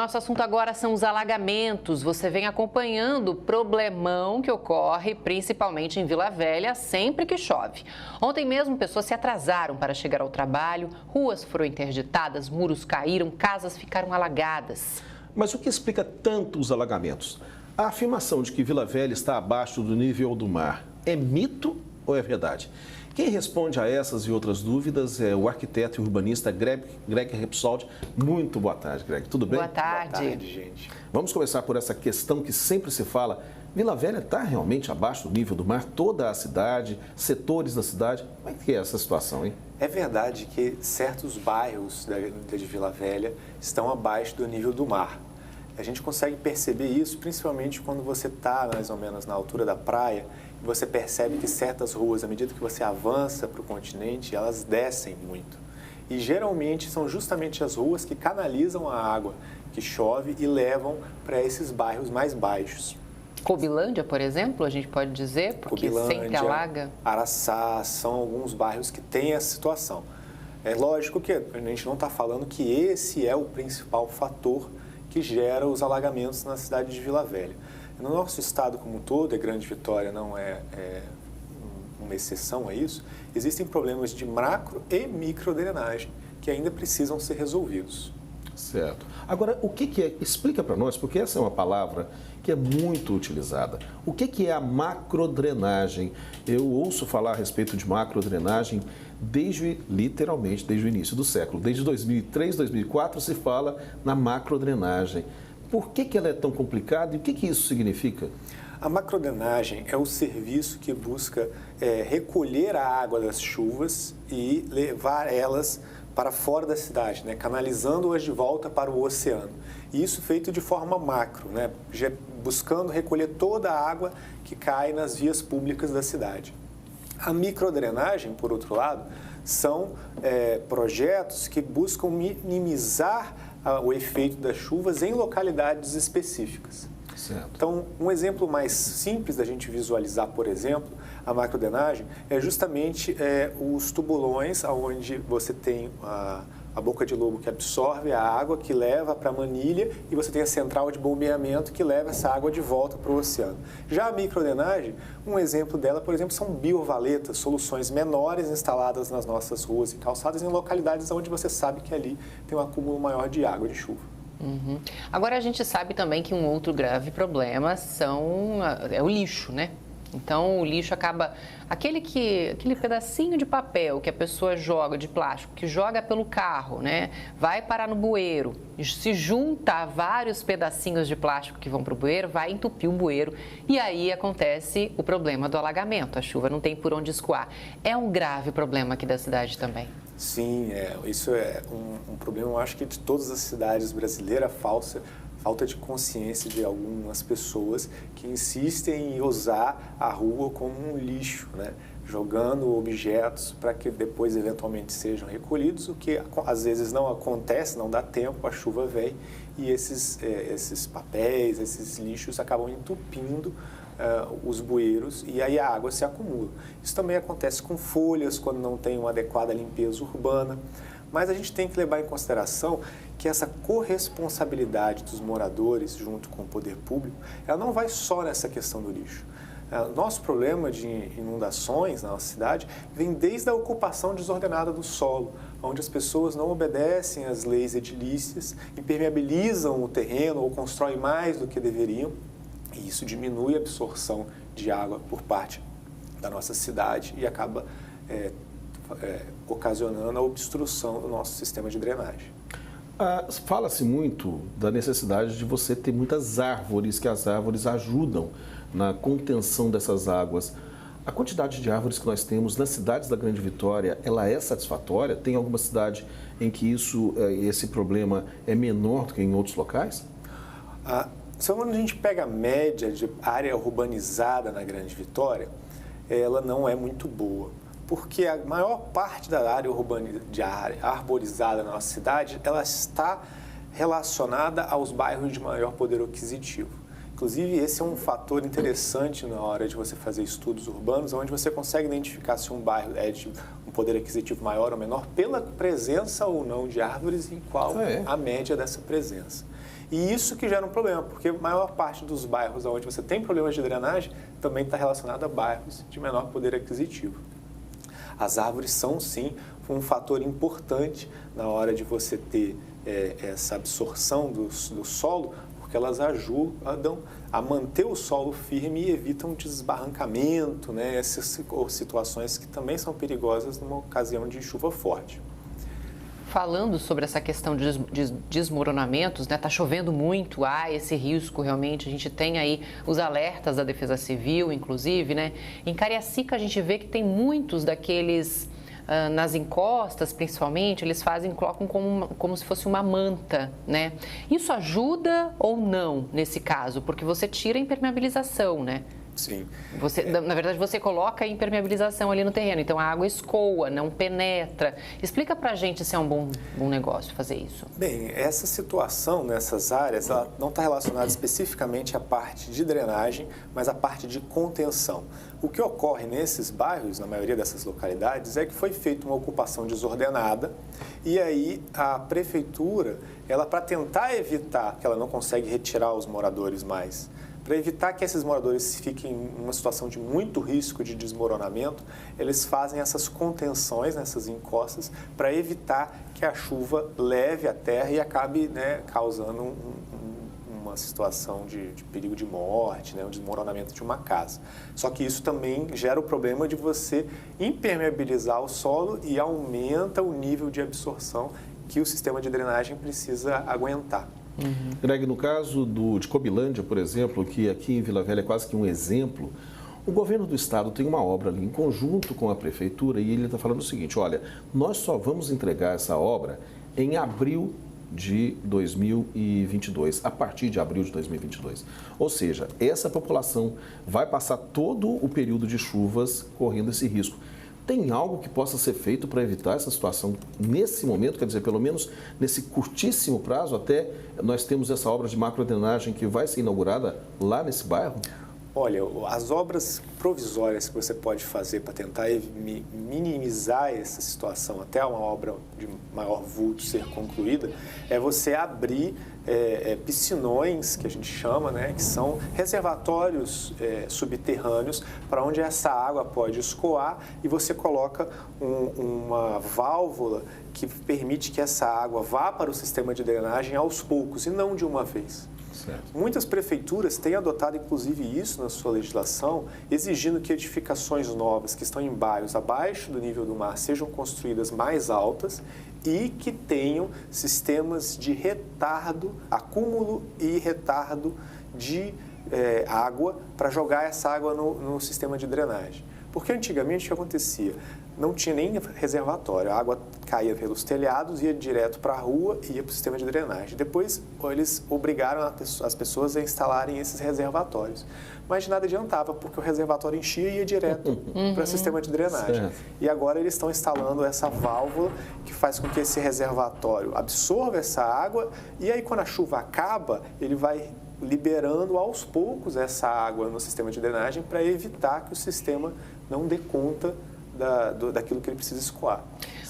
nosso assunto agora são os alagamentos. Você vem acompanhando o problemão que ocorre principalmente em Vila Velha sempre que chove. Ontem mesmo, pessoas se atrasaram para chegar ao trabalho, ruas foram interditadas, muros caíram, casas ficaram alagadas. Mas o que explica tanto os alagamentos? A afirmação de que Vila Velha está abaixo do nível do mar é mito ou é verdade? Quem responde a essas e outras dúvidas é o arquiteto e urbanista Greg Repsold. Muito boa tarde, Greg. Tudo bem? Boa tarde. Boa tarde, gente. Vamos começar por essa questão que sempre se fala. Vila Velha está realmente abaixo do nível do mar? Toda a cidade, setores da cidade? Como é que é essa situação, hein? É verdade que certos bairros de Vila Velha estão abaixo do nível do mar. A gente consegue perceber isso principalmente quando você está mais ou menos na altura da praia e você percebe que certas ruas, à medida que você avança para o continente, elas descem muito. E geralmente são justamente as ruas que canalizam a água que chove e levam para esses bairros mais baixos. Cobilândia, por exemplo, a gente pode dizer, porque sempre alaga. Araçá, são alguns bairros que têm essa situação. É lógico que a gente não está falando que esse é o principal fator que gera os alagamentos na cidade de Vila Velha. No nosso estado como um todo, a Grande Vitória não é uma exceção a isso, existem problemas de macro e micro drenagem que ainda precisam ser resolvidos. Certo. Agora, o que é? Explica para nós, porque essa é uma palavra que é muito utilizada. O que é a macrodrenagem? Eu ouço falar a respeito de macrodrenagem literalmente desde o início do século. Desde 2003, 2004 se fala na macrodrenagem. Por que ela é tão complicada e o que isso significa? A macrodrenagem é o serviço que busca recolher a água das chuvas e levar elas para fora da cidade, né? Canalizando-as de volta para o oceano. E isso feito de forma macro, né? Buscando recolher toda a água que cai nas vias públicas da cidade. A microdrenagem, por outro lado, são projetos que buscam minimizar o efeito das chuvas em localidades específicas. Certo. Então, um exemplo mais simples da gente visualizar, por exemplo, a macrodrenagem é justamente os tubulões, onde você tem a boca de lobo que absorve a água, que leva para a manilha, e você tem a central de bombeamento que leva essa água de volta para o oceano. Já a microdrenagem, um exemplo dela, por exemplo, são biovaletas, soluções menores instaladas nas nossas ruas e calçadas em localidades onde você sabe que ali tem um acúmulo maior de água, de chuva. Uhum. Agora, a gente sabe também que um outro grave problema é o lixo, né? Então, o lixo acaba... Aquele pedacinho de papel que a pessoa joga, de plástico, que joga pelo carro, né? Vai parar no bueiro, se junta a vários pedacinhos de plástico que vão para o bueiro, vai entupir o bueiro e aí acontece o problema do alagamento. A chuva não tem por onde escoar. É um grave problema aqui da cidade também. Sim, isso é um problema, eu acho que de todas as cidades brasileiras, falta de consciência de algumas pessoas que insistem em usar a rua como um lixo, né? Jogando objetos para que depois eventualmente sejam recolhidos, o que às vezes não acontece, não dá tempo, a chuva vem e esses papéis, esses lixos acabam entupindo os bueiros e aí a água se acumula. Isso também acontece com folhas, quando não tem uma adequada limpeza urbana, mas a gente tem que levar em consideração que essa corresponsabilidade dos moradores junto com o poder público, ela não vai só nessa questão do lixo. Nosso problema de inundações na nossa cidade vem desde a ocupação desordenada do solo, onde as pessoas não obedecem às leis edilícias, impermeabilizam o terreno ou constroem mais do que deveriam, e isso diminui a absorção de água por parte da nossa cidade e acaba ocasionando a obstrução do nosso sistema de drenagem. Fala-se muito da necessidade de você ter muitas árvores, que as árvores ajudam na contenção dessas águas. A quantidade de árvores que nós temos nas cidades da Grande Vitória, ela é satisfatória? Tem alguma cidade em que esse problema é menor do que em outros locais? Quando a gente pega a média de área urbanizada na Grande Vitória, ela não é muito boa. Porque a maior parte da área arborizada na nossa cidade, ela está relacionada aos bairros de maior poder aquisitivo. Inclusive, esse é um fator interessante na hora de você fazer estudos urbanos, onde você consegue identificar se um bairro é de um poder aquisitivo maior ou menor pela presença ou não de árvores e qual a média dessa presença. E isso que gera um problema, porque a maior parte dos bairros onde você tem problemas de drenagem também está relacionado a bairros de menor poder aquisitivo. As árvores são, sim, um fator importante na hora de você ter essa absorção do solo, porque elas ajudam a manter o solo firme e evitam desbarrancamento, né? Essas situações que também são perigosas numa ocasião de chuva forte. Falando sobre essa questão de desmoronamentos, né? Tá chovendo muito, há esse risco realmente. A gente tem aí os alertas da Defesa Civil, inclusive, né? Em Cariacica a gente vê que tem muitos daqueles nas encostas, principalmente, eles colocam como se fosse uma manta, né? Isso ajuda ou não nesse caso? Porque você tira a impermeabilização, né? Sim. Na verdade, você coloca a impermeabilização ali no terreno, então a água escoa, não penetra. Explica pra gente se é um bom negócio fazer isso. Bem, essa situação nessas áreas, ela não está relacionada especificamente à parte de drenagem, mas à parte de contenção. O que ocorre nesses bairros, na maioria dessas localidades, é que foi feita uma ocupação desordenada e aí a prefeitura, para tentar evitar, que ela não consegue retirar os moradores mais, para evitar que esses moradores fiquem em uma situação de muito risco de desmoronamento, eles fazem essas contenções nessas encostas para evitar que a chuva leve a terra e acabe, né, causando uma situação de perigo de morte, né, um desmoronamento de uma casa. Só que isso também gera o problema de você impermeabilizar o solo e aumenta o nível de absorção que o sistema de drenagem precisa aguentar. Greg, no caso de Cobilândia, por exemplo, que aqui em Vila Velha é quase que um exemplo, o governo do estado tem uma obra ali em conjunto com a prefeitura e ele está falando o seguinte, olha, nós só vamos entregar essa obra em abril de 2022, a partir de abril de 2022. Ou seja, essa população vai passar todo o período de chuvas correndo esse risco. Tem algo que possa ser feito para evitar essa situação nesse momento, quer dizer, pelo menos nesse curtíssimo prazo, até nós temos essa obra de macrodrenagem que vai ser inaugurada lá nesse bairro? Olha, as obras provisórias que você pode fazer para tentar minimizar essa situação até uma obra de maior vulto ser concluída, é você abrir piscinões, que a gente chama, né, que são reservatórios subterrâneos para onde essa água pode escoar e você coloca uma válvula que permite que essa água vá para o sistema de drenagem aos poucos e não de uma vez. Certo. Muitas prefeituras têm adotado, inclusive, isso na sua legislação, exigindo que edificações novas que estão em bairros abaixo do nível do mar sejam construídas mais altas e que tenham sistemas de retardo, acúmulo e retardo de água para jogar essa água no sistema de drenagem. Porque antigamente o que acontecia? Não tinha nem reservatório, a água caía pelos telhados, ia direto para a rua e ia para o sistema de drenagem. Depois eles obrigaram as pessoas a instalarem esses reservatórios. Mas de nada adiantava, porque o reservatório enchia e ia direto para o sistema de drenagem. Certo. E agora eles estão instalando essa válvula que faz com que esse reservatório absorva essa água e aí quando a chuva acaba, ele vai liberando aos poucos essa água no sistema de drenagem para evitar que o sistema não dê conta daquilo que ele precisa escoar.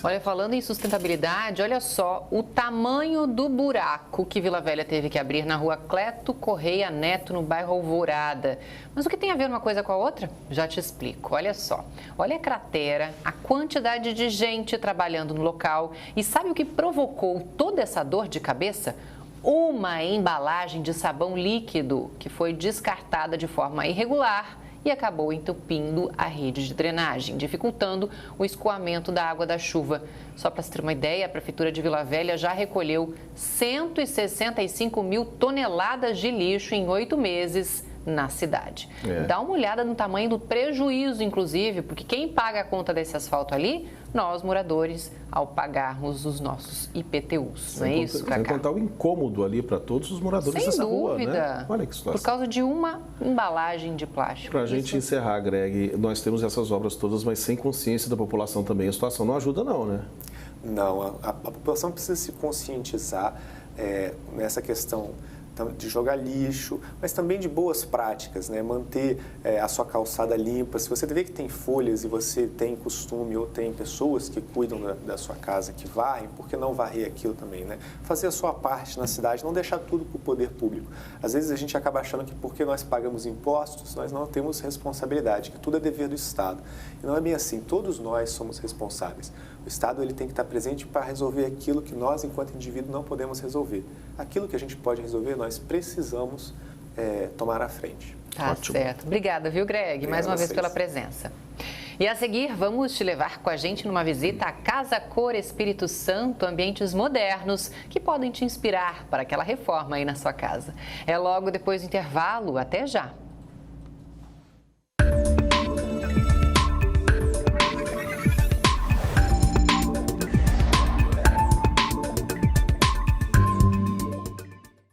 Olha, falando em sustentabilidade, olha só o tamanho do buraco que Vila Velha teve que abrir na rua Cleto Correia Neto, no bairro Alvorada. Mas o que tem a ver uma coisa com a outra? Já te explico. Olha só, olha a cratera, a quantidade de gente trabalhando no local. E sabe o que provocou toda essa dor de cabeça? Uma embalagem de sabão líquido que foi descartada de forma irregular e acabou entupindo a rede de drenagem, dificultando o escoamento da água da chuva. Só para você ter uma ideia, a Prefeitura de Vila Velha já recolheu 165 mil toneladas de lixo em 8 meses na cidade. Dá uma olhada no tamanho do prejuízo, inclusive, porque quem paga a conta desse asfalto ali? Nós, moradores, ao pagarmos os nossos IPTUs. Não é isso, Cacá? Sem contar o incômodo ali para todos os moradores dessa rua, né? Sem dúvida. Olha que situação. Por causa de uma embalagem de plástico. Para a gente encerrar, Greg, nós temos essas obras todas, mas sem consciência da população também. A situação não ajuda não, né? Não, a população precisa se conscientizar nessa questão de jogar lixo, mas também de boas práticas, né? Manter a sua calçada limpa. Se você vê que tem folhas e você tem costume ou tem pessoas que cuidam da sua casa, que varrem, por que não varrer aquilo também, né? Fazer a sua parte na cidade, não deixar tudo para o poder público. Às vezes a gente acaba achando que porque nós pagamos impostos, nós não temos responsabilidade, que tudo é dever do Estado. E não é bem assim, todos nós somos responsáveis. O Estado ele tem que estar presente para resolver aquilo que nós, enquanto indivíduo, não podemos resolver. Aquilo que a gente pode resolver, nós precisamos tomar à frente. Tá certo. Obrigada, viu, Greg? Mais uma vez pela presença. E a seguir, vamos te levar com a gente numa visita à Casa Cor Espírito Santo, ambientes modernos que podem te inspirar para aquela reforma aí na sua casa. É logo depois do intervalo. Até já!